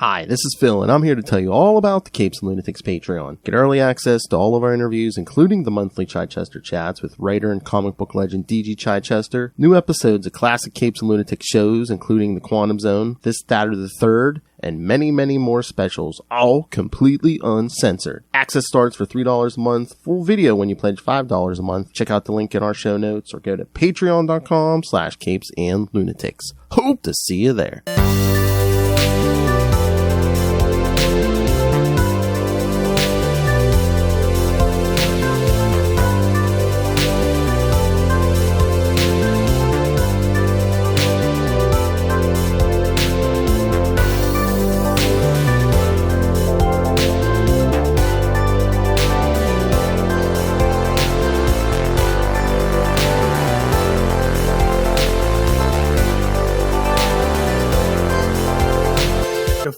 Hi, this is Phil, and I'm here to tell you all about the Capes and Lunatics Patreon. Get early access to all of our interviews, including the monthly Chichester chats with writer and comic book legend D.G. Chichester, new episodes of classic Capes and Lunatics shows, including The Quantum Zone, This, That, or the Third, and many, many more specials, all completely uncensored. Access starts for $3 a month, full video when you pledge $5 a month. Check out the link in our show notes or go to patreon.com/CapesandLunatics. Hope to see you there.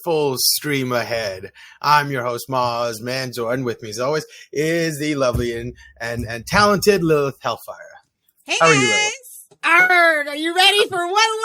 Full stream ahead. I'm your host, Mozz, and with me as always is the lovely and talented Lilith Hellfire. Hey How are guys! you, Lilith? Are you ready for one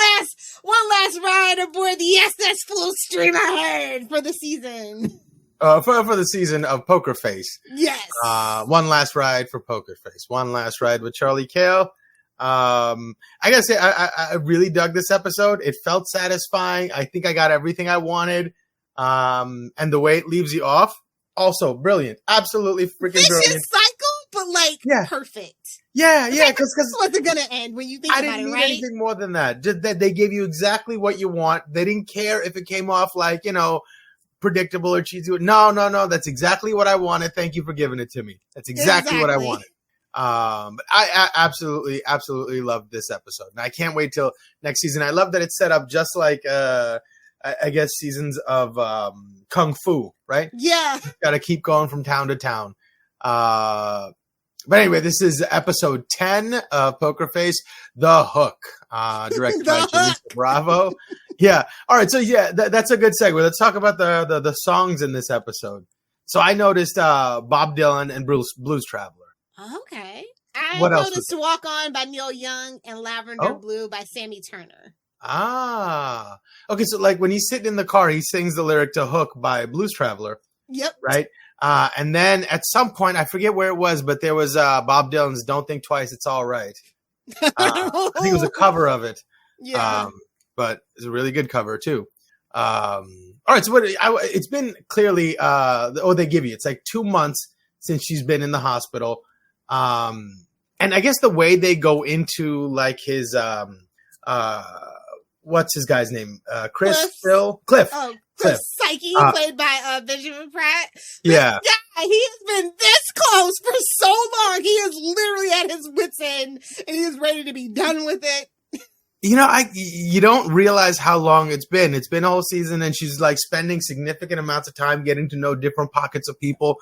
last ride aboard the SS Full Stream Ahead for the season? For the season of Poker Face. Yes. One last ride for Poker Face. One last ride with Charlie Cale. I gotta say, I really dug this episode. It felt satisfying. I think I got everything I wanted. And the way it leaves you off, also brilliant. Absolutely freaking brilliant. Vicious cycle, but perfect. Yeah, because this wasn't gonna end when you think about it, right? I didn't need anything more than that. Just that they gave you exactly what you want. They didn't care if it came off like, predictable or cheesy. No. That's exactly what I wanted. Thank you for giving it to me. That's exactly what I wanted. But I absolutely loved this episode, and I can't wait till next season. I love that it's set up just like I guess seasons of Kung Fu, right? Yeah, got to keep going from town to town. But anyway, this is episode 10 of Poker Face, The Hook, directed by Jimmy Bravo. Yeah, all right. So yeah, that's a good segue. Let's talk about the songs in this episode. So I noticed Bob Dylan and Blues Traveler. Okay. I What else noticed Walk On by Neil Young and Lavender Blue by Sammy Turner. Ah. Okay, so like when he's sitting in the car, he sings the lyric to Hook by Blues Traveler. Yep. Right? And then at some point, I forget where it was, but there was Bob Dylan's Don't Think Twice, It's All Right. I think it was a cover of it. Yeah. But it's a really good cover, too. All right, so it's been clearly, they give you, it's like 2 months since she's been in the hospital. And I guess the way they go into like his, what's his guy's name? Cliff. Oh, Cliff. Psyche, played by Benjamin Pratt. Yeah. Yeah, he has been this close for so long. He is literally at his wit's end, and he is ready to be done with it. You don't realize how long it's been. It's been a whole season, and she's like spending significant amounts of time getting to know different pockets of people.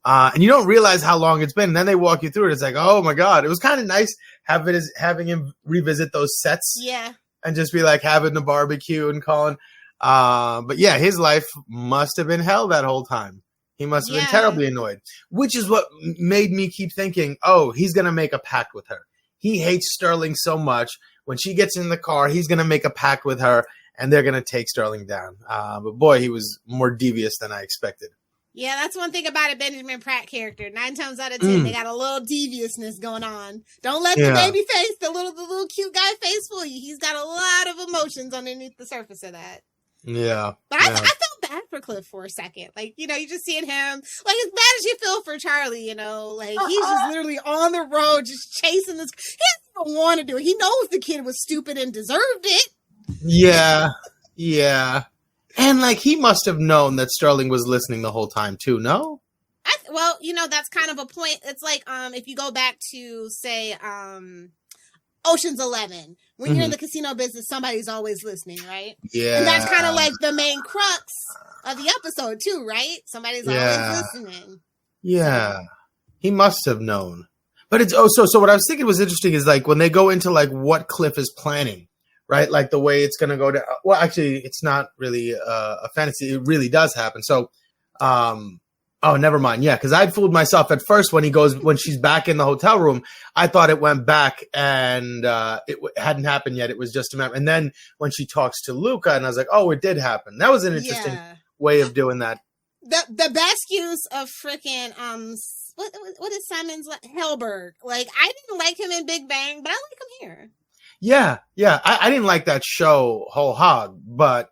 And you don't realize how long it's been. And then they walk you through it. It's like, oh my God. It was kind of nice having him revisit those sets. Yeah. And just be like having a barbecue and calling. But yeah, his life must have been hell that whole time. He must have been terribly annoyed, which is what made me keep thinking, oh, he's going to make a pact with her. He hates Sterling so much. When she gets in the car, he's going to make a pact with her and they're going to take Sterling down. But boy, he was more devious than I expected. Yeah, that's one thing about a Benjamin Pratt character. 9 times out of 10, they got a little deviousness going on. Don't let the baby face, the little cute guy face fool you. He's got a lot of emotions underneath the surface of that. Yeah. But I felt bad for Cliff for a second. Like, you just seeing him, like, as bad as you feel for Charlie, like, he's just literally on the road, just chasing this. He doesn't even want to do it. He knows the kid was stupid and deserved it. Yeah. And, like, he must have known that Sterling was listening the whole time, too, no? Well, that's kind of a point. It's like, if you go back to, say, Ocean's 11, when you're in the casino business, somebody's always listening, right? Yeah. And that's kind of like the main crux of the episode, too, right? Somebody's always listening. Yeah. He must have known. But it's, so what I was thinking was interesting is, like, when they go into, like, what Cliff is planning. Right? Like the way it's going to go down. Well, actually, it's not really a fantasy. It really does happen. So, never mind. Yeah. Cause I'd fooled myself at first when she's back in the hotel room, I thought it went back and it hadn't happened yet. It was just a matter. And then when she talks to Luca and I was like, oh, it did happen. That was an interesting way of doing that. The best use of freaking what is Simon's Helberg? Like, I didn't like him in Big Bang, but I like him here. Yeah. I didn't like that show whole hog, but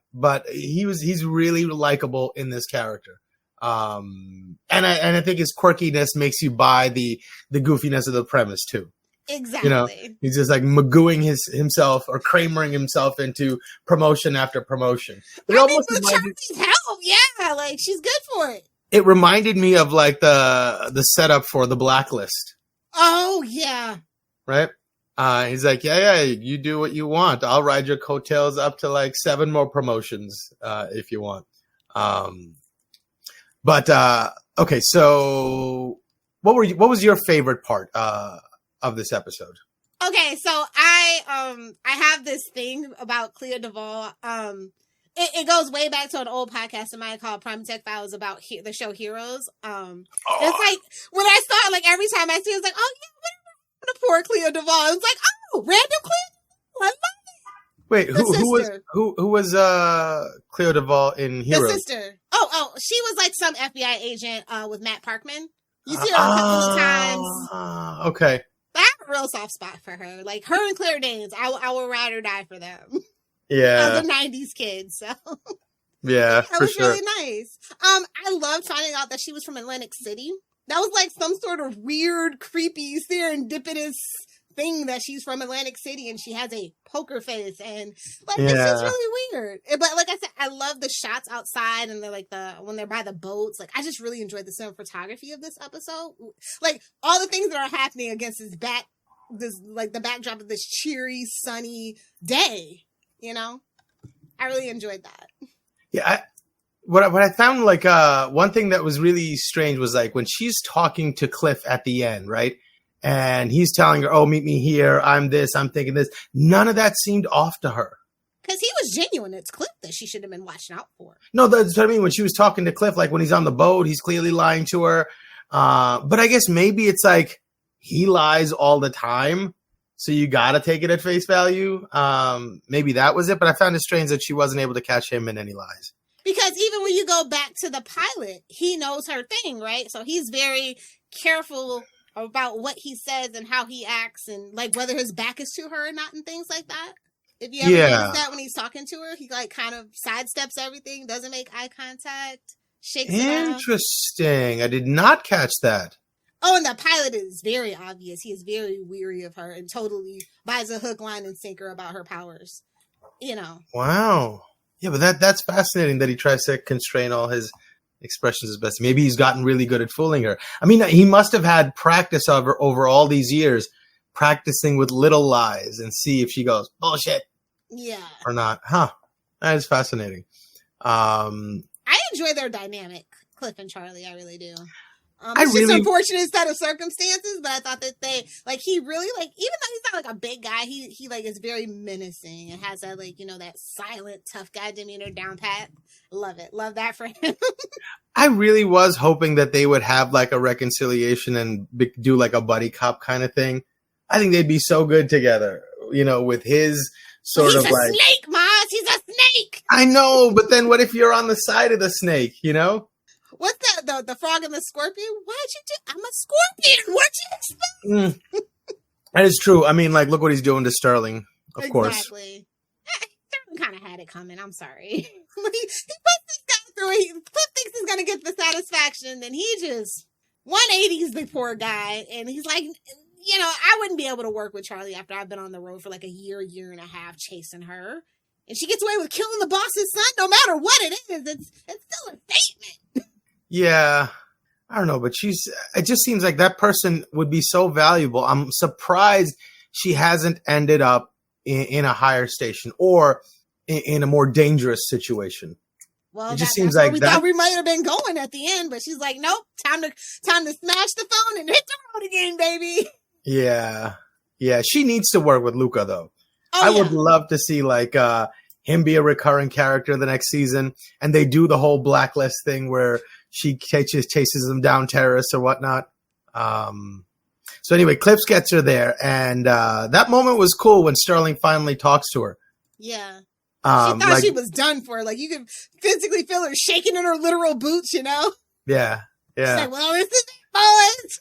he's really likable in this character. And I think his quirkiness makes you buy the goofiness of the premise too. Exactly. You know, he's just like magooing himself or Kramering himself into promotion after promotion. But Charlie's help, yeah, like she's good for it. It reminded me of like the setup for The Blacklist. Oh yeah. Right? He's like, yeah, you do what you want. I'll ride your coattails up to like 7 more promotions if you want. Okay, so what was your favorite part of this episode? Okay, so I have this thing about Clea Duvall. It goes way back to an old podcast of mine called Prime Tech Files about the show Heroes. It's like when I saw it, like every time I see it, it's like, oh yeah, the poor Clea Duvall. It's like, oh, random Clea. I love it. Wait, who was Clea Duvall in Heroes? The sister. Oh, she was like some FBI agent with Matt Parkman. You see her a couple of times. Okay. But I have a real soft spot for her. Like her and Claire Danes, I will ride or die for them. Yeah. As a 90s kid, so. Yeah, that was really nice. I loved finding out that she was from Atlantic City. That was like some sort of weird, creepy, serendipitous thing that she's from Atlantic City and she has a poker face and like it's just really weird. But like I said, I love the shots outside and they're like when they're by the boats. Like I just really enjoyed the cinematography of this episode. Like all the things that are happening against this like the backdrop of this cheery, sunny day. You know, I really enjoyed that. Yeah, what I found like one thing that was really strange was like when she's talking to Cliff at the end, right? And he's telling her, "Oh, meet me here. I'm this. I'm thinking this." None of that seemed off to her. Because he was genuine. It's Cliff that she should have been watching out for. No, that's what I mean. When she was talking to Cliff, like when he's on the boat, he's clearly lying to her. But I guess maybe it's like he lies all the time. So you got to take it at face value. Maybe that was it. But I found it strange that she wasn't able to catch him in any lies. Because even when you go back to the pilot, he knows her thing, right? So he's very careful about what he says and how he acts and like whether his back is to her or not and things like that. If you ever notice that when he's talking to her, he like kind of sidesteps everything, doesn't make eye contact, shakes it off. Interesting. I did not catch that. Oh, and the pilot is very obvious. He is very weary of her and totally buys a hook, line, and sinker about her powers. You know. Wow. Yeah, but that's fascinating that he tries to constrain all his expressions as best. Maybe he's gotten really good at fooling her. I mean, he must have had practice over all these years, practicing with little lies and see if she goes, bullshit. Yeah. Or not. Huh. That is fascinating. I enjoy their dynamic, Cliff and Charlie. I really do. It's just an unfortunate set of circumstances, but I thought that they, like, he really, like, even though he's not, like, a big guy, he like, is very menacing and has that, like, you know, that silent, tough guy demeanor down pat. Love it. Love that for him. I really was hoping that they would have, like, a reconciliation and do, like, a buddy cop kind of thing. I think they'd be so good together, you know, with his sort of, like... He's a snake, Mozz! He's a snake! I know, but then what if you're on the side of the snake, you know? What's that? The frog and the scorpion? Why'd you do? I'm a scorpion. What'd you expect? That is true. I mean, like, look what he's doing to Sterling, of course. Exactly. Sterling kind of had it coming. I'm sorry. he puts this guy through it. Cliff thinks he's going to get the satisfaction, and he just 180s the poor guy. And he's like, you know, I wouldn't be able to work with Charlie after I've been on the road for like a year and a half chasing her. And she gets away with killing the boss's son, no matter what it is. It's still a statement. Yeah, I don't know, but it just seems like that person would be so valuable. I'm surprised she hasn't ended up in a higher station or in a more dangerous situation. Well, it just seems like we thought we might have been going at the end, but she's like, nope, time to smash the phone and hit the road again, baby. Yeah. She needs to work with Luca, though. I would love to see like him be a recurring character the next season, and they do the whole Blacklist thing where she chases them down terrorists or whatnot. So anyway, Clips gets her there, and that moment was cool when Sterling finally talks to her. Yeah. thought she was done for. Like, you could physically feel her shaking in her literal boots, you know? Yeah. She's like, well, this is it, boys.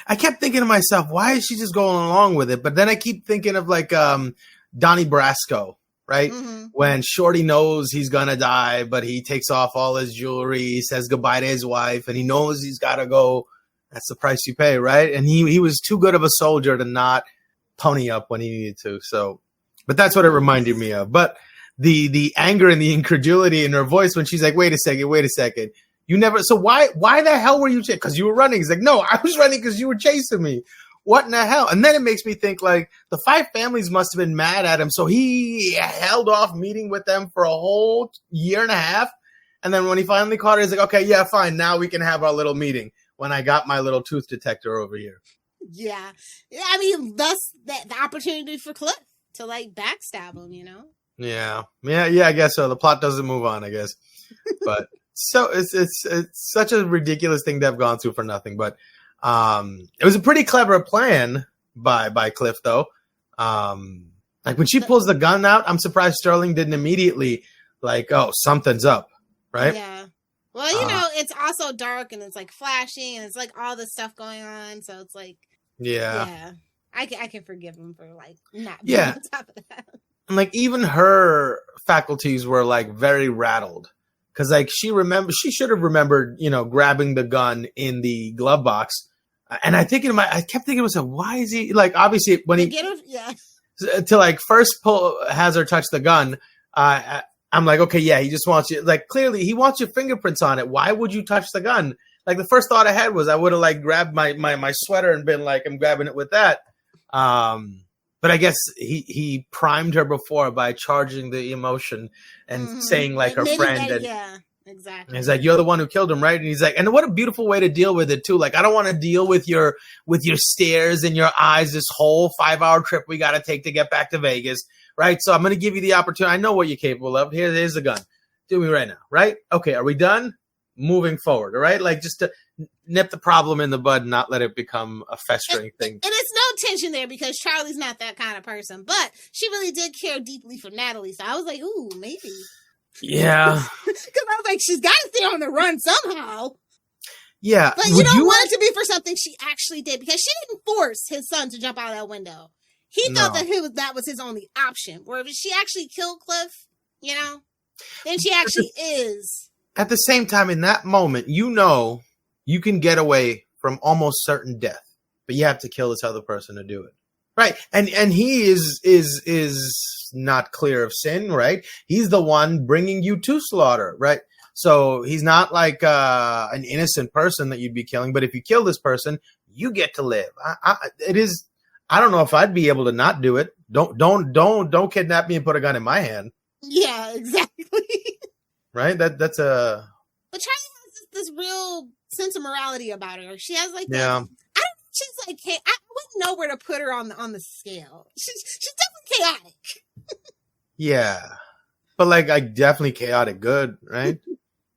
I kept thinking to myself, why is she just going along with it? But then I keep thinking of like Donnie Brasco, right? Mm-hmm. When Shorty knows he's going to die, but he takes off all his jewelry, he says goodbye to his wife, and he knows he's got to go. That's the price you pay, right? And he was too good of a soldier to not pony up when he needed to. So, but that's what it reminded me of. But the anger and the incredulity in her voice when she's like, wait a second. You never, so why the hell were you chasing? Because you were running. He's like, no, I was running because you were chasing me. What in the hell? And then it makes me think like the 5 families must have been mad at him. So he held off meeting with them for a whole year and a half. And then when he finally caught her, he's like, okay, yeah, fine. Now we can have our little meeting when I got my little tooth detector over here. Yeah. I mean, thus the opportunity for Cliff to like backstab him, you know? Yeah, I guess so. The plot doesn't move on, I guess. But so it's such a ridiculous thing to have gone through for nothing. But it was a pretty clever plan by Cliff, though. Like when she pulls the gun out, I'm surprised Sterling didn't immediately like, oh, something's up, right? Yeah. Well, you know, it's also dark and it's like flashing and it's like all this stuff going on. So it's like, yeah. I can forgive him for like not being on top of that. And like even her faculties were like very rattled. Cause like she should have remembered, you know, grabbing the gun in the glove box. And I kept thinking to myself, why is he like, obviously when he to like first has her touch the gun. I'm like, okay, yeah, he just wants you, like clearly he wants your fingerprints on it. Why would you touch the gun? Like the first thought I had was I would have like grabbed my sweater and been like, I'm grabbing it with that. But I guess he primed her before by charging the emotion and saying like her friend. Yeah, exactly. And he's like, you're the one who killed him, right? And he's like, and what a beautiful way to deal with it too. Like, I don't want to deal with your stares and your eyes this whole 5-hour trip we got to take to get back to Vegas, right? So I'm going to give you the opportunity. I know what you're capable of. Here's the gun. Do me right now, right? Okay, are we done? Moving forward, all right? Like just to nip the problem in the bud and not let it become a festering thing. And it's no tension there because Charlie's not that kind of person, but she really did care deeply for Natalie. So I was like, ooh, maybe. Yeah. Because I was like, she's got to stay on the run somehow. Yeah. But you don't want it to be for something she actually did because she didn't force his son to jump out of that window. He thought that was his only option. Where if she actually killed Cliff, you know, then she actually is. At the same time, in that moment, you know you can get away from almost certain death, but you have to kill this other person to do it. Right. And he is not clear of sin, right? He's the one bringing you to slaughter, right? So he's not like an innocent person that you'd be killing, but if you kill this person, you get to live. I don't know if I'd be able to not do it. Don't kidnap me and put a gun in my hand. Yeah, exactly. Right? That's a. But Charlie has this real sense of morality about her. She has like she's like, hey, I wouldn't know where to put her on the scale. She's definitely chaotic. Yeah, but like definitely chaotic good, right?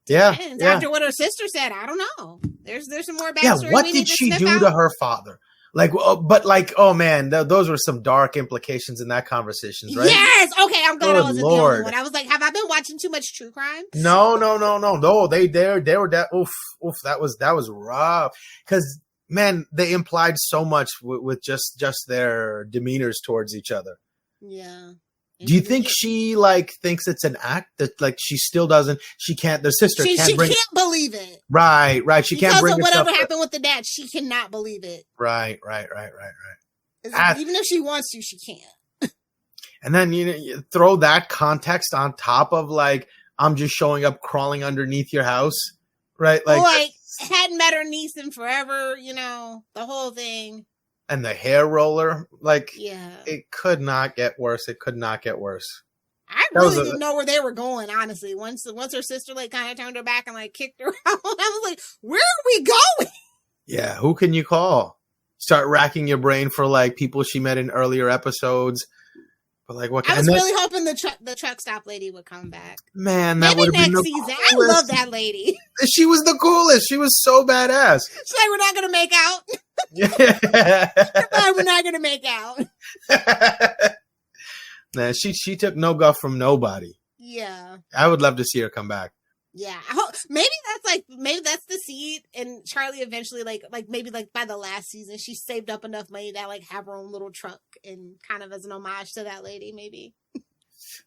Yeah. And after what her sister said, I don't know. There's some more backstory. Yeah, what did she do to her father? Like, but like, oh man, those were some dark implications in that conversation, right? Yes. Okay, I'm glad I wasn't the only one. I was like, have I been watching too much true crime? No. They were that. Oof. That was rough. Because man, they implied so much with just their demeanors towards each other. Yeah. Do you think she like thinks it's an act that like she still doesn't? She can't. The sister she can't believe it. Right. She can't bring because of whatever happened with the dad. She cannot believe it. Right. Even if she wants to, she can't. And then you throw that context on top of like I'm just showing up, crawling underneath your house, right? Like hadn't met her niece in forever. You know the whole thing. And the hair roller, like, it could not get worse. It could not get worse. I really didn't know where they were going, honestly. Once her sister, like, kind of turned her back and, like, kicked her out, I was like, where are we going? Yeah, who can you call? Start racking your brain for, like, people she met in earlier episodes. But, like, what? I was really hoping the truck stop lady would come back. Man, that would have been the season. Coolest. I love that lady. She was the coolest. She was so badass. She's like, we're not going to make out. Yeah. We're not going to make out. Nah, she took no guff from nobody. Yeah. I would love to see her come back. Yeah, maybe that's the seed, and Charlie eventually maybe by the last season she saved up enough money to like have her own little truck, and kind of as an homage to that lady, maybe.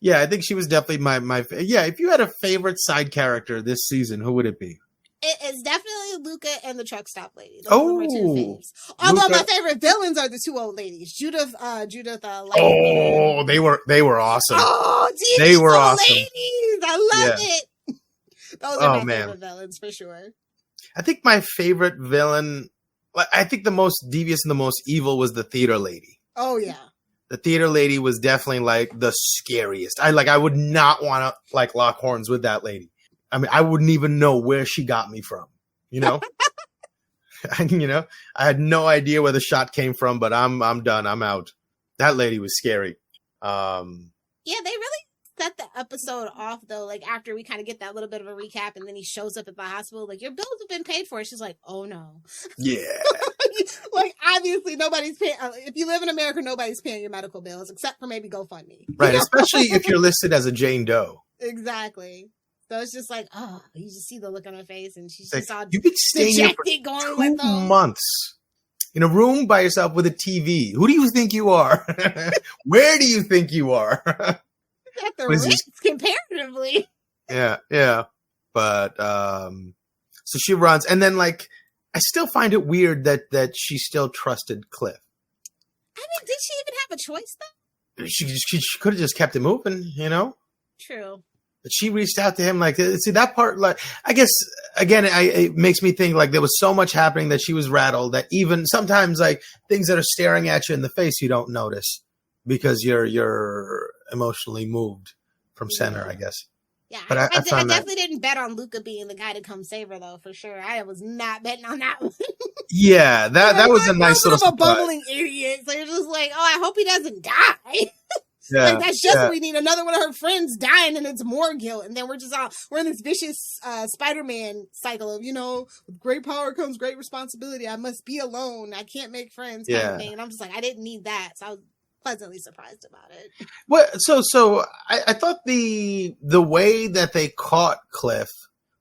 Yeah, I think she was definitely my yeah. If you had a favorite side character this season, who would it be? It's definitely Luca and the truck stop lady. Those Oh, are my two faves. Although Luca. my favorite villains are the two old ladies, Judith. Oh, they were awesome. Oh, geez, they were old awesome. ladies. I love it. Those are my favorite villains for sure. I think my favorite villain, I think the most devious and the most evil was the theater lady. Oh yeah. The theater lady was definitely like the scariest. I would not want to like lock horns with that lady. I mean, I wouldn't even know where she got me from, you know? I had no idea where the shot came from, but I'm done. I'm out. That lady was scary. Yeah, they really set the episode off though, like after we kind of get that little bit of a recap and then he shows up at the hospital like, your bills have been paid for. She's like, oh no. Yeah. Like obviously nobody's paying, if you live in America, nobody's paying your medical bills except for maybe GoFundMe. Right, especially if you're listed as a Jane Doe. Exactly. So it's just like, oh, you just see the look on her face and she's like, just all you've been staying here for 2 months in a room by yourself with a TV. Who do you think you are? Where do you think you are? At the risk comparatively. Yeah. But so she runs, and then like I still find it weird that she still trusted Cliff. I mean, did she even have a choice though? She could have just kept it moving, you know? True. But she reached out to him like, see that part, like, I guess again, it makes me think like there was so much happening that she was rattled that even sometimes like things that are staring at you in the face, you don't notice because you're emotionally moved from center, I guess. Yeah, but I definitely didn't bet on Luca being the guy to come save her, though, for sure. I was not betting on that one. Yeah, that was a nice little surprise. A bumbling idiot. So you're just like, oh, I hope he doesn't die. Yeah, like that's just what we need. Another one of her friends dying, and it's more guilt. And then we're in this vicious Spider-Man cycle of, with great power comes great responsibility. I must be alone. I can't make friends. Kind of thing. And I'm just like, I didn't need that. So I was pleasantly surprised about it. Well, so I thought the way that they caught Cliff,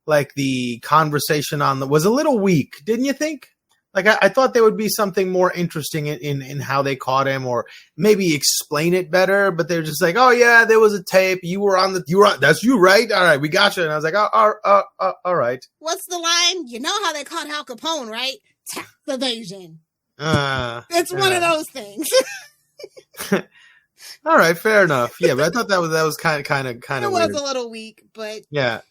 like the conversation was a little weak, didn't you think? Like I thought there would be something more interesting in how they caught him, or maybe explain it better. But they're just like, oh yeah, there was a tape. You were on. That's you, right? All right, we got you. And I was like, all right. What's the line? You know how they caught Al Capone, right? Tax evasion. It's one of those things. All right, fair enough. Yeah, but I thought that was kind of it weird. was a little weak, but yeah.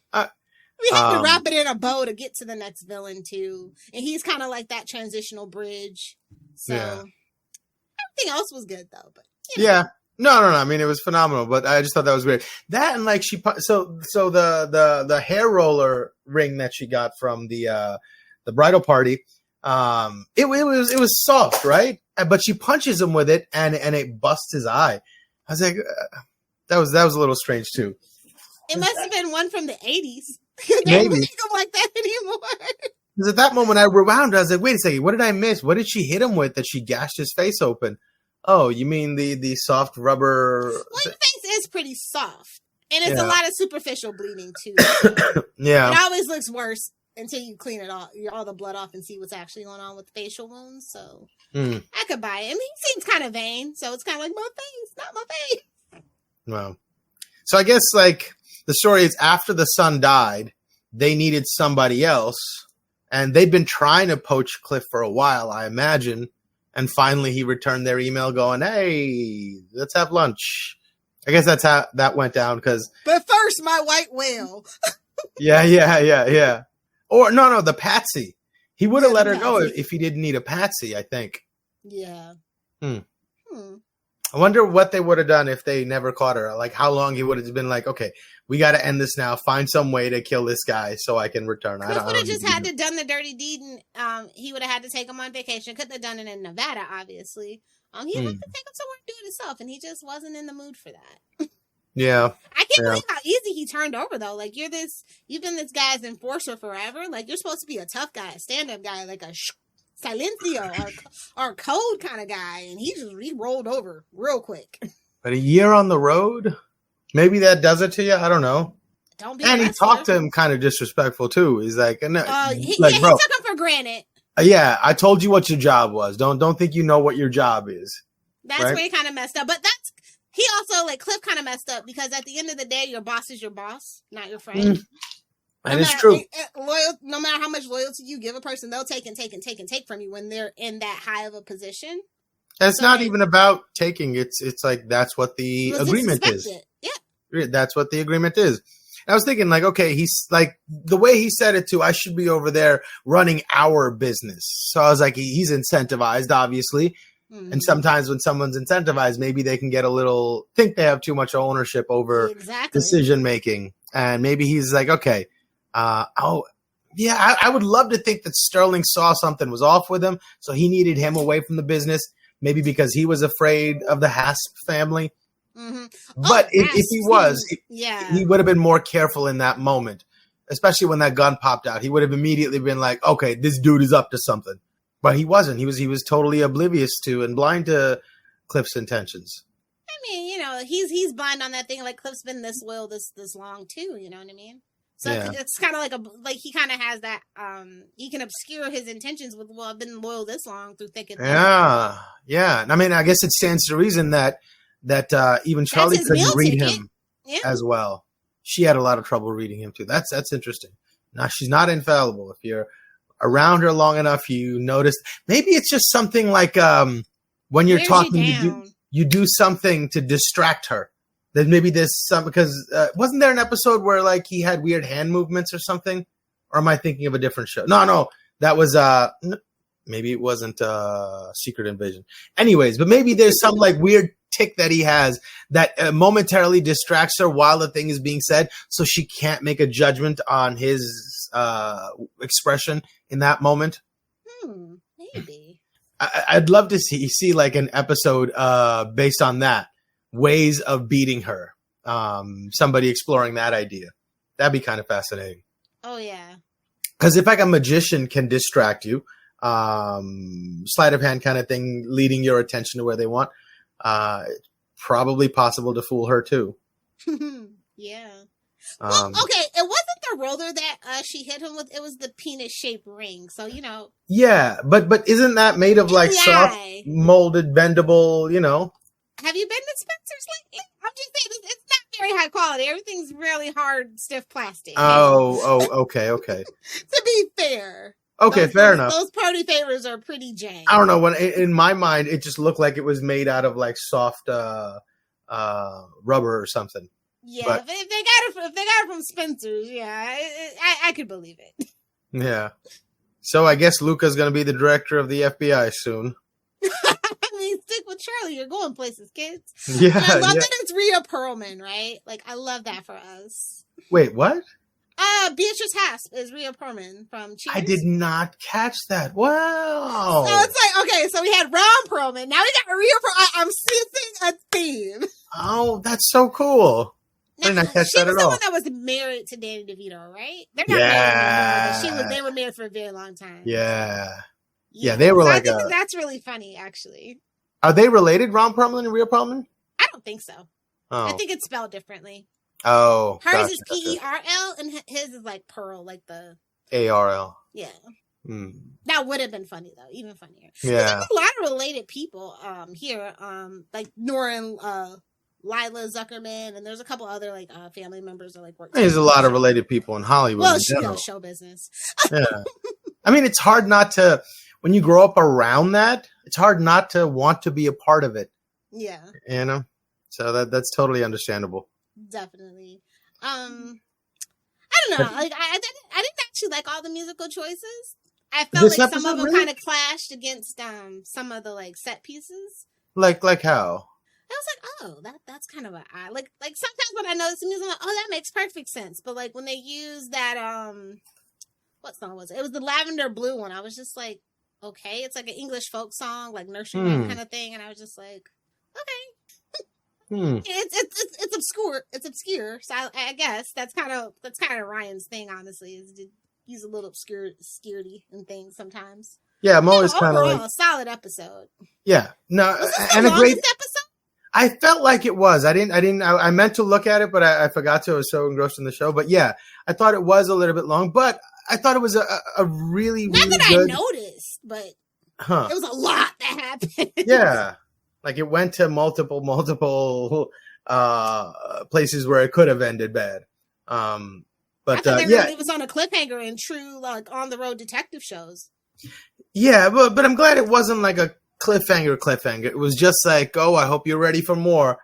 We have to wrap it in a bow to get to the next villain too, and he's kind of like that transitional bridge. So everything else was good though. But yeah, no. I mean, it was phenomenal, but I just thought that was weird. That and like so the hair roller ring that she got from the bridal party, it was soft, right? But she punches him with it, and it busts his eye. I was like, that was a little strange too. It must have been one from the 80s. Maybe. They don't make them like that anymore. Because at that moment I rewound. I was like, wait a second, what did I miss? What did she hit him with that she gashed his face open? Oh, you mean the soft rubber? Well, your face is pretty soft, and it's a lot of superficial bleeding too. Yeah, it always looks worse until you clean it off, all the blood off, and see what's actually going on with the facial wounds. So I could buy it. I mean, he seems kind of vain, so it's kind of like my face, not my face. Wow. So I guess like the story is after the son died, they needed somebody else, and they'd been trying to poach Cliff for a while, I imagine. And finally, he returned their email going, "Hey, let's have lunch." I guess that's how that went down. Because but first, my white whale. Yeah. Or no, the patsy. He would have let her go if he didn't need a patsy, I think. Yeah. I wonder what they would have done if they never caught her. Like how long he would have been like, okay, we got to end this now. Find some way to kill this guy so I can return. Cliff would have just had to done the dirty deed, and he would have had to take him on vacation. Couldn't have done it in Nevada, obviously. He would have to take him somewhere and do it himself, and he just wasn't in the mood for that. Yeah. I can't believe how easy he turned over though. Like you've been this guy's enforcer forever. Like you're supposed to be a tough guy, a stand-up guy, like a silencio or code kind of guy, and he rolled over real quick. But a year on the road, maybe that does it to you. I don't know. Don't be. And he talked to him kind of disrespectful too. He's like, no, he bro, took him for granted. Yeah, I told you what your job was. Don't think you know what your job is. That's right? where he kind of messed up. But he also, like, Cliff kind of messed up because at the end of the day, your boss is your boss, not your friend. And it's true. No matter how much loyalty you give a person, they'll take and take and take and take from you when they're in that high of a position. It's not even about taking. It's like that's what the agreement is. Yeah, that's what the agreement is. I was thinking, like, okay, he's like, the way he said it too, I should be over there running our business. So I was like, he's incentivized, obviously. Mm-hmm. And sometimes when someone's incentivized, maybe they can get think they have too much ownership over decision making. And maybe he's like, okay, I would love to think that Sterling saw something was off with him. So he needed him away from the business, maybe because he was afraid of the Hasp family. Mm-hmm. But if he was, he would have been more careful in that moment, especially when that gun popped out. He would have immediately been like, okay, this dude is up to something. But he wasn't. He was totally oblivious to and blind to Cliff's intentions. I mean, he's blind on that thing. Like, Cliff's been this loyal this long too. You know what I mean? So it's kind of like he kind of has that. He can obscure his intentions with, well, I've been loyal this long through thick and thin. Yeah. I mean, I guess it stands to reason that even Charlie couldn't read him as well. She had a lot of trouble reading him too. That's interesting. Now, she's not infallible. If you're around her long enough, you notice. Maybe it's just something like when you're talking, you do something to distract her. Then maybe there's some, because wasn't there an episode where like he had weird hand movements or something? Or am I thinking of a different show? No, that was maybe it wasn't Secret Invasion. Anyways, but maybe there's some like weird tick that he has that momentarily distracts her while the thing is being said, so she can't make a judgment on his expression in that moment. Maybe. I'd love to see like an episode based on that. Ways of beating her. Somebody exploring that idea. That'd be kind of fascinating. Oh, yeah. Because if like a magician can distract you, sleight of hand kind of thing, leading your attention to where they want, it's probably possible to fool her too. Yeah. Well, okay, it wasn't the roller that she hit him with. It was the penis-shaped ring. So, Yeah, but isn't that made of like soft, molded, bendable, Have you been to Spencer's lately? I'm just saying, it's not very high quality. Everything's really hard, stiff plastic. Oh, okay. To be fair. Okay, fair enough. Those party favors are pretty jank. I don't know. When in my mind, it just looked like it was made out of like soft rubber or something. Yeah, but if they got it from Spencer's, I could believe it. Yeah. So I guess Luca's going to be the director of the FBI soon. Stick with Charlie. You're going places, kids. Yeah. And I love that it's Rhea Perlman, right? Like, I love that for us. Wait, what? Beatrice Hasp is Rhea Perlman from Cheers. I did not catch that. Wow. So it's like, okay, so we had Ron Perlman. Now we got Rhea Perlman. I'm sensing a theme. Oh, that's so cool. I did not catch that at all. She was the one that was married to Danny DeVito, right? They're not married anymore, but they were married for a very long time. Yeah, they were I think that's really funny, actually. Are they related, Ron Perlman and Rhea Perlman? I don't think so. Oh. I think it's spelled differently. Oh. Hers is Perl, and his is like Pearl, like the... ARL. Yeah. Mm. That would have been funny, though. Even funnier. Yeah. There's a lot of related people here. Like Nora and Lila Zuckerman, and there's a couple other like family members that like work. There's a lot of related people in Hollywood. Well, show business. Yeah. I mean, it's hard not to... When you grow up around that, it's hard not to want to be a part of it. Yeah. So that's totally understandable. Definitely. I don't know. Like I didn't actually like all the musical choices. I felt like some of them kind of clashed against some of the like set pieces. Like how? I was like, oh, that's kind of like sometimes when I notice the music, I'm like, oh, that makes perfect sense. But like when they use that what song was it? It was the Lavender Blue one. I was just like, okay, it's like an English folk song, like nursery rhyme kind of thing, and I was just like, okay, it's obscure. It's obscure. So I guess that's kind of Ryan's thing, honestly, is to use a little obscurity and things sometimes. Yeah, I'm always kind of like a solid episode. Yeah, no, Was this and the a great episode. I felt like it was. I meant to look at it, but I forgot to. I was so engrossed in the show. But yeah, I thought it was a little bit long, but I thought it was a really, not really that good. I noticed, but it was a lot that happened. Yeah. Like it went to multiple places where it could have ended bad. But it was on a cliffhanger in true like on the road detective shows. Yeah, but I'm glad it wasn't like a cliffhanger. It was just like, oh, I hope you're ready for more.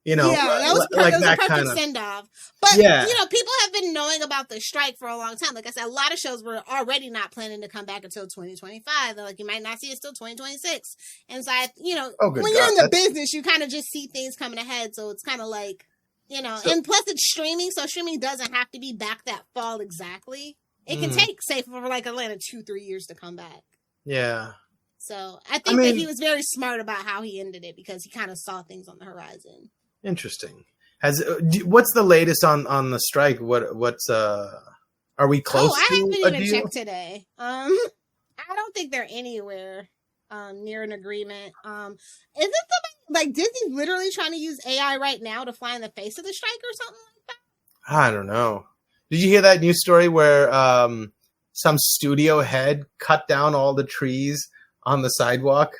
You know, yeah, that was, like that was that a perfect send off. But you know, people have been knowing about the strike for a long time. Like I said, a lot of shows were already not planning to come back until 2025. They're like, you might not see it till 2026. And so, you're in the business, you kind of just see things coming ahead. So it's kind of like, you know, and plus it's streaming, so streaming doesn't have to be back that fall exactly. It can take, say, for like Atlanta 2-3 years to come back. Yeah. So I think that he was very smart about how he ended it because he kind of saw things on the horizon. Interesting. What's the latest on the strike? What's are we close to? I haven't even checked today. I don't think they're anywhere near an agreement. Isn't somebody like Disney's literally trying to use AI right now to fly in the face of the strike or something like that? I don't know. Did you hear that news story where some studio head cut down all the trees on the sidewalk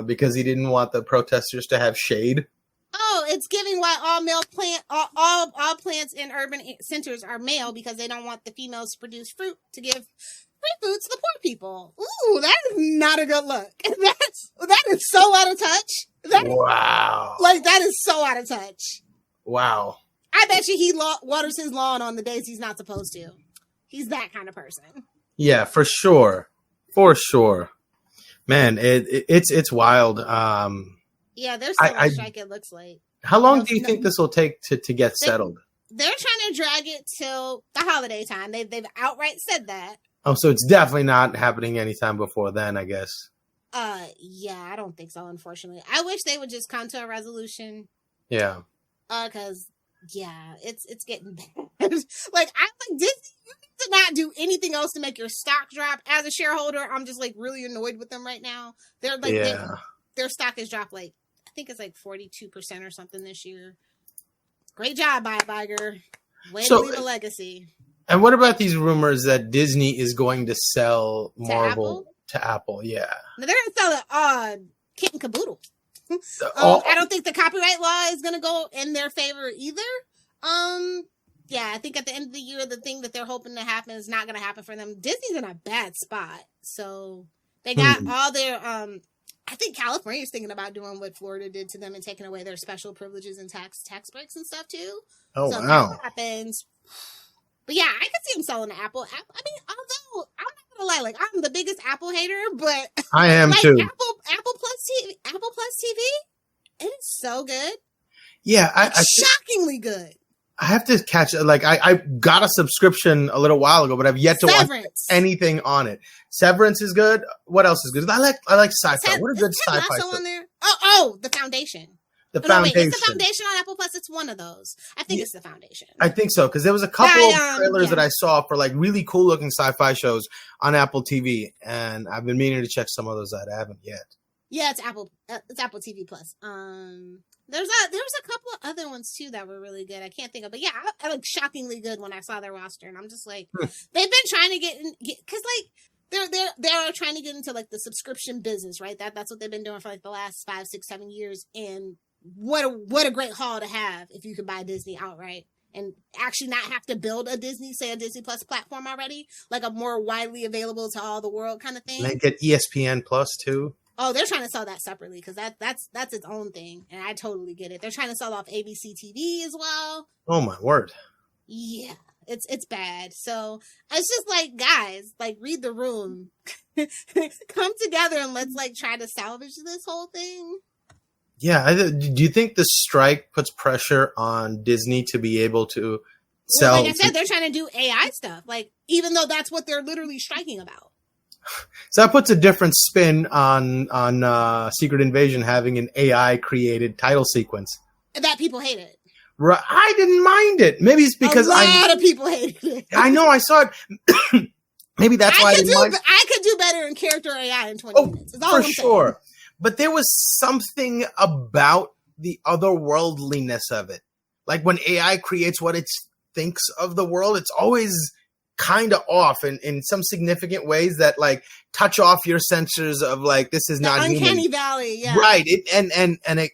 because he didn't want the protesters to have shade? Oh, it's giving why all plants in urban centers are male because they don't want the females to produce fruit to give free food to the poor people. Ooh, that is not a good look. That is so out of touch. Wow. Like, that is so out of touch. Wow. I bet you he waters his lawn on the days he's not supposed to. He's that kind of person. Yeah, for sure. For sure. Man, it's wild. Yeah, there's so much strike it looks like. How long do you think this will take to get settled? They're trying to drag it till the holiday time. They've outright said that. Oh, so it's definitely not happening anytime before then, I guess. Yeah, I don't think so, unfortunately. I wish they would just come to a resolution. Yeah. Because, yeah, it's getting bad. Like, I think Disney, you need to not do anything else to make your stock drop. As a shareholder, I'm just, like, really annoyed with them right now. They're, like, their stock has dropped, like, I think it's, like, 42% or something this year. Great job, Bob Iger. Way to leave a legacy. And what about these rumors that Disney is going to sell Marvel to Apple? Yeah. Now they're going to sell it kit and caboodle. I don't think the copyright law is going to go in their favor either. Yeah, I think at the end of the year, the thing that they're hoping to happen is not going to happen for them. Disney's in a bad spot. So they got all their, I think California is thinking about doing what Florida did to them and taking away their special privileges and tax breaks and stuff too. Oh, so wow. If that happens. But yeah, I could see them selling to Apple. I mean, although I'm not gonna lie, like I'm the biggest Apple hater, but I am like, too. Apple Plus TV, it is so good. Yeah, it's shockingly good. I have to catch it. Like I got a subscription a little while ago, but I've yet to watch anything on it. Severance is good. What else is good? I like sci-fi. What a good sci-fi show. On there? Oh, The Foundation. Foundation. Wait, it's The Foundation on Apple Plus. It's one of those. I think it's The Foundation. I think so because there was a couple of trailers that I saw for like really cool looking sci-fi shows on Apple TV, and I've been meaning to check some of those out. I haven't yet. Yeah, it's Apple. It's Apple TV Plus. There was a couple of other ones too that were really good. I can't think of, but yeah, I like shockingly good when I saw their roster, and I'm just like, they've been trying to get because like they're trying to get into like the subscription business, right? That's what they've been doing for like the last 5, 6, 7 years, and what a great haul to have if you could buy Disney outright and actually not have to build a Disney Plus platform already, like a more widely available to all the world kind of thing. And get ESPN Plus too. Oh, they're trying to sell that separately because that's its own thing, and I totally get it. They're trying to sell off ABC TV as well. Oh my word! Yeah, it's bad. So it's just like, guys, like read the room, come together, and let's like try to salvage this whole thing. Yeah, do you think the strike puts pressure on Disney to be able to sell? Well, like I said, they're trying to do AI stuff, like even though that's what they're literally striking about. So that puts a different spin on Secret Invasion having an AI created title sequence. That people hate it. Right, I didn't mind it. Maybe it's because a lot of people hated it. I know, I saw it. Maybe that's why I didn't mind. I could do better in character AI in 20 minutes. For sure. But there was something about the otherworldliness of it. Like when AI creates what it thinks of the world, it's always kind of off in some significant ways that like touch off your sensors of like, this is The not uncanny human. valley, yeah. Right.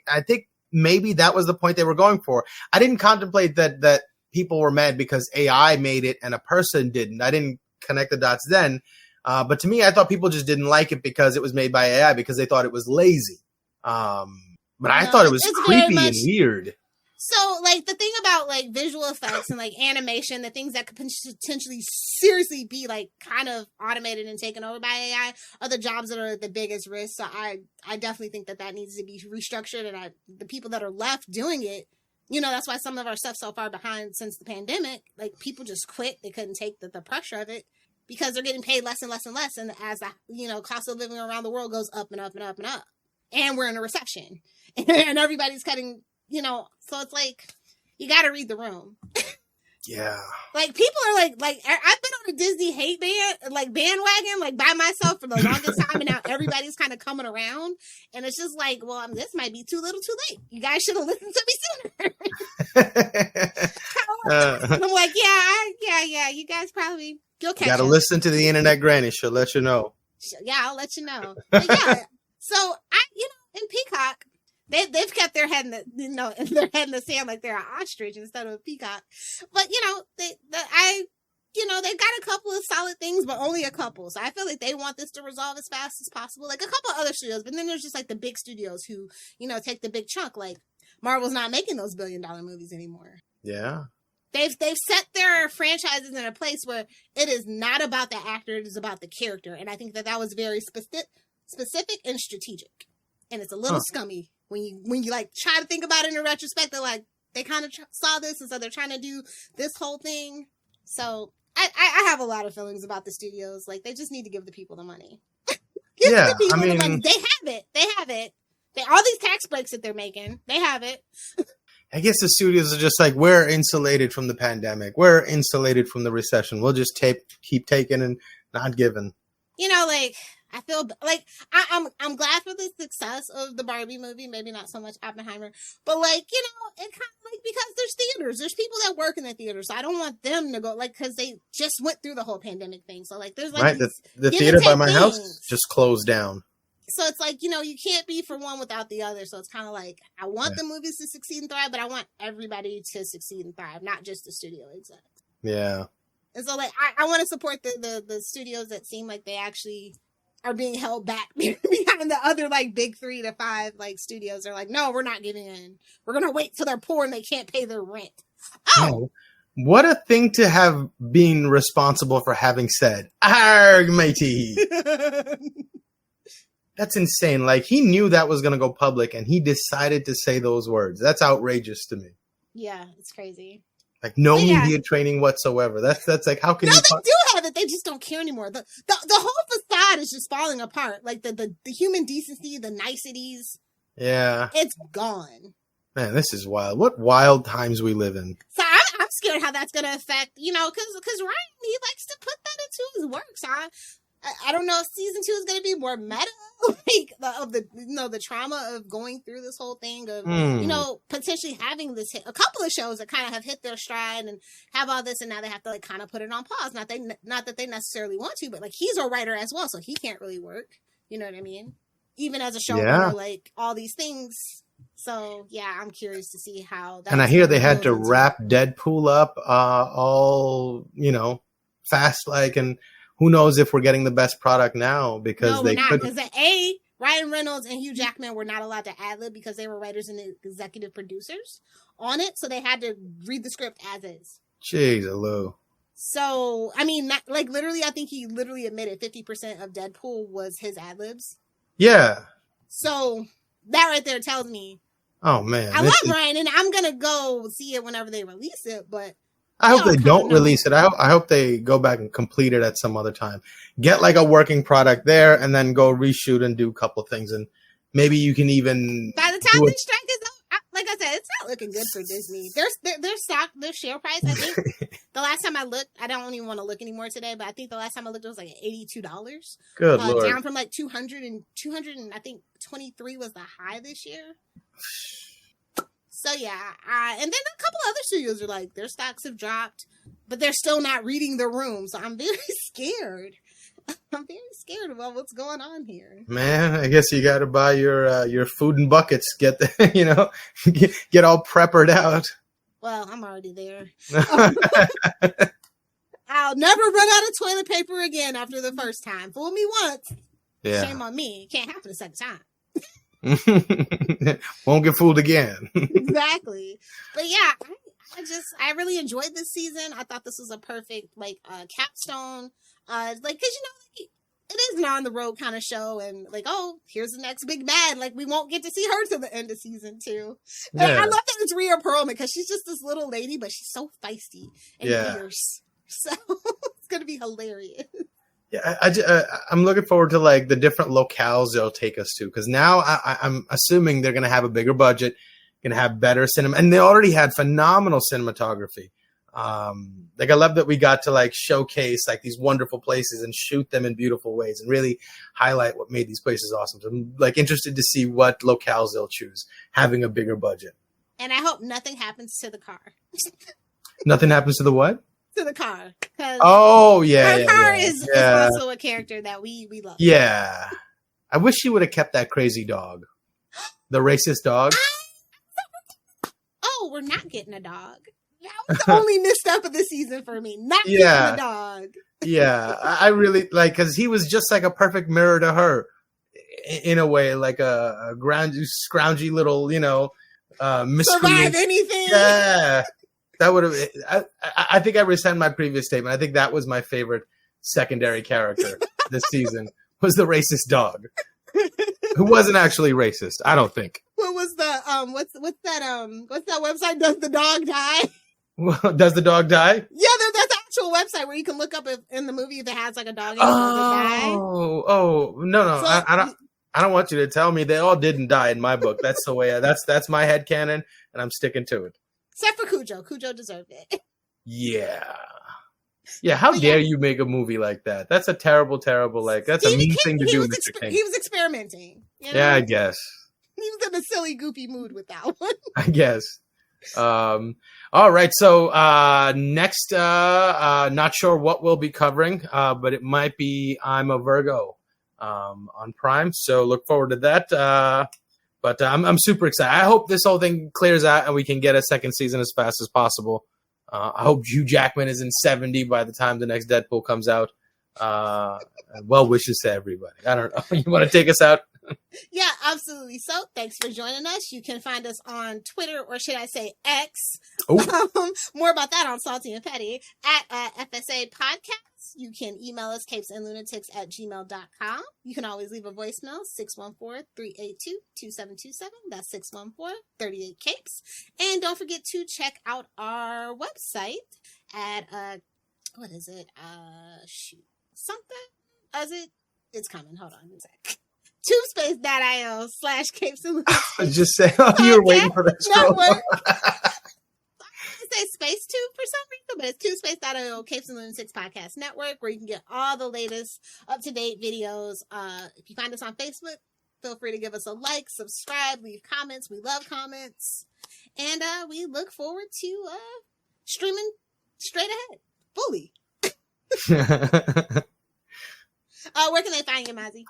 I think maybe that was the point they were going for. I didn't contemplate that people were mad because AI made it and a person didn't. I didn't connect the dots then. But to me, I thought people just didn't like it because it was made by AI because they thought it was lazy. But I thought it was creepy and weird. So, like, the thing about, like, visual effects and, like, animation, the things that could potentially seriously be, like, kind of automated and taken over by AI are the jobs that are at the biggest risk. So I definitely think that needs to be restructured. And the people that are left doing it, you know, that's why some of our stuff's so far behind since the pandemic. Like, people just quit. They couldn't take the pressure of it because they're getting paid less and less and less. And as the, you know, cost of living around the world goes up and up and up and up. And we're in a recession. And everybody's cutting... You know, so it's like, you got to read the room. Yeah. Like, people are like, I've been on a Disney hate bandwagon, like, by myself for the longest time, and now everybody's kind of coming around, and it's just like, well, this might be too little too late. You guys should have listened to me sooner. And I'm like, yeah, you guys probably, you'll catch Got to listen to the internet granny. She'll let you know. Yeah, I'll let you know. But yeah, so, in Peacock, They've kept their head in the sand like they're an ostrich instead of a peacock. But they've got a couple of solid things, but only a couple. So I feel like they want this to resolve as fast as possible. Like a couple of other studios, but then there's just like the big studios who take the big chunk. Like Marvel's not making those $1 billion movies anymore. Yeah. They've set their franchises in a place where it is not about the actor, it is about the character, and I think that was very specific and strategic, and it's a little scummy. When you like try to think about it in retrospect, they're like, they kind of saw this, and so they're trying to do this whole thing. So I have a lot of feelings about the studios. Like, they just need to give the people the money. Give the people the money. They have it. All these tax breaks that they're making, they have it. I guess the studios are just like, we're insulated from the pandemic. We're insulated from the recession. We'll just keep taking and not giving. I feel like I'm glad for the success of the Barbie movie. Maybe not so much Oppenheimer, but it kind of like, because there's people that work in the theaters. So I don't want them to go because they just went through the whole pandemic thing. So there's right. The theater by my house just closed down. So it's like, you can't be for one without the other. So it's kind of like, I want the movies to succeed and thrive, but I want everybody to succeed and thrive, not just the studio execs. Yeah. And so I want to support the studios that seem like they actually are being held back behind the other big 3 to 5 studios. They're like, no, we're not giving in. We're gonna wait till they're poor and they can't pay their rent. Oh, what a thing to have been responsible for having said, "Arg, matey." That's insane. Like, he knew that was gonna go public and he decided to say those words. That's outrageous to me. Yeah, it's crazy. Like, no media training whatsoever. That's like, how can you? They do have it. They just don't care anymore. The whole facade is just falling apart. Like the human decency, the niceties. Yeah, it's gone. Man, this is wild. What wild times we live in. So I'm scared how that's gonna affect. Because Ryan, he likes to put that into his work. So I don't know if season 2 is going to be more meta, the trauma of going through this whole thing of, potentially having this a couple of shows that kind of have hit their stride and have all this, and now they have to kind of put it on pause. Not that they necessarily want to, but he's a writer as well, so he can't really work. You know what I mean? Even as a showrunner, all these things. So yeah, I'm curious to see how that. And I hear they had to wrap Deadpool up, all fast, and. Who knows if we're getting the best product now because they couldn't. Because Ryan Reynolds and Hugh Jackman were not allowed to ad-lib because they were writers and executive producers on it, so they had to read the script as is. Jeez, Lou. So, I mean, literally, I think he literally admitted 50% of Deadpool was his ad-libs. Yeah. So, that right there tells me. Oh, man. I love Ryan, and I'm going to go see it whenever they release it, but. I hope they don't release it. I hope they go back and complete it at some other time. Get a working product there and then go reshoot and do a couple of things. And maybe you can even. By the time this strike is up, like I said, it's not looking good for Disney. Their share price, I think, the last time I looked, I don't even want to look anymore today, but I think the last time I looked, it was $82. Good Lord. Down from 200 and I think 23 was the high this year. So yeah, and then a couple other studios are like, their stocks have dropped, but they're still not reading the room. So I'm very scared. I'm very scared about what's going on here. Man, I guess you got to buy your food and buckets. Get the, get all preppered out. Well, I'm already there. I'll never run out of toilet paper again after the first time. Fool me once. Yeah. Shame on me. Can't happen a second time. Won't get fooled again. Exactly. But yeah, I really enjoyed this season. I thought this was a perfect capstone. Because it is an on the road kind of show, and here's the next big bad. Like, we won't get to see her till the end of season 2. And I love that it's Rhea Perlman because she's just this little lady, but she's so feisty and fierce. So it's gonna be hilarious. Yeah, I'm looking forward to like the different locales they'll take us to, because now I'm assuming they're gonna have a bigger budget, gonna have better cinema, and they already had phenomenal cinematography. I love that we got to like showcase like these wonderful places and shoot them in beautiful ways and really highlight what made these places awesome. So I'm like interested to see what locales they'll choose, having a bigger budget. And I hope nothing happens to the car. Nothing happens to the what? To the car. Oh yeah. Her car is also a character that we love. Yeah. I wish she would have kept that crazy dog. The racist dog. Oh, we're not getting a dog. That was the only misstep of the season for me. Not getting a dog. Yeah, I really like, because he was just like a perfect mirror to her in a way, like a scroungy little, miscreant. Survive anything. Yeah, that would have. I think I rescind my previous statement. I think that was my favorite secondary character this season, was the racist dog, who wasn't actually racist. I don't think. What was the what's that website? Does the dog die? Does the dog die? Yeah, that's an actual website where you can look up if in the movie if it has like a dog in it, does it die? No. So, I don't want you to tell me they all didn't die in my book. That's the way. That's my headcanon, and I'm sticking to it. Except for Cujo. Cujo deserved it. Yeah. How dare you make a movie like that? That's a terrible. That's a mean thing to do, Mr. King. He was experimenting. Yeah, I guess. He was in a silly, goofy mood with that one. I guess. All right. So next, not sure what we'll be covering, but it might be I'm a Virgo on Prime. So look forward to that. But I'm super excited. I hope this whole thing clears out and we can get a second season as fast as possible. I hope Hugh Jackman is in 70 by the time the next Deadpool comes out. Well wishes to everybody. I don't know. You want to take us out? Yeah, absolutely. So thanks for joining us. You can find us on Twitter, or should I say X. More about that on Salty and Petty at FSA Podcasts. You can email us CapesandLunatics@gmail.com. You can always leave a voicemail, 614-382-2727. That's 614-38-CAPES. And don't forget to check out our website at, what is it? It's coming. Hold on a sec. tubespace.io/CapesandLunatics. I was just saying, you were waiting for that scroll. I say space tube for some reason, but it's tubespace.io, Capes and Lunatics Podcast Network, where you can get all the latest up-to-date videos. If you find us on Facebook, feel free to give us a like, subscribe, leave comments. We love comments. And we look forward to streaming straight ahead, fully. Where can they find you, Mozzie?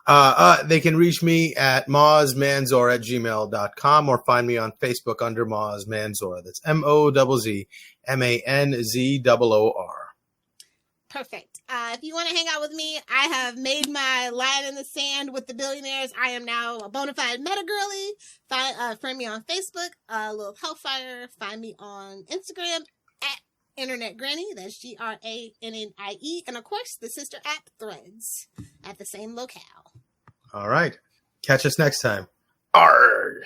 They can reach me at mozzmanzor@gmail.com or find me on Facebook under Mozz Manzor. That's MOZZMANZOOR. Perfect. If you want to hang out with me, I have made my line in the sand with the billionaires. I am now a bona fide meta girly. Find me on Facebook, Lilith Hellfire. Find me on Instagram at Internet Granny, that's GRANNIE, and of course the sister app Threads at the same locale. All right. Catch us next time. Arrgh.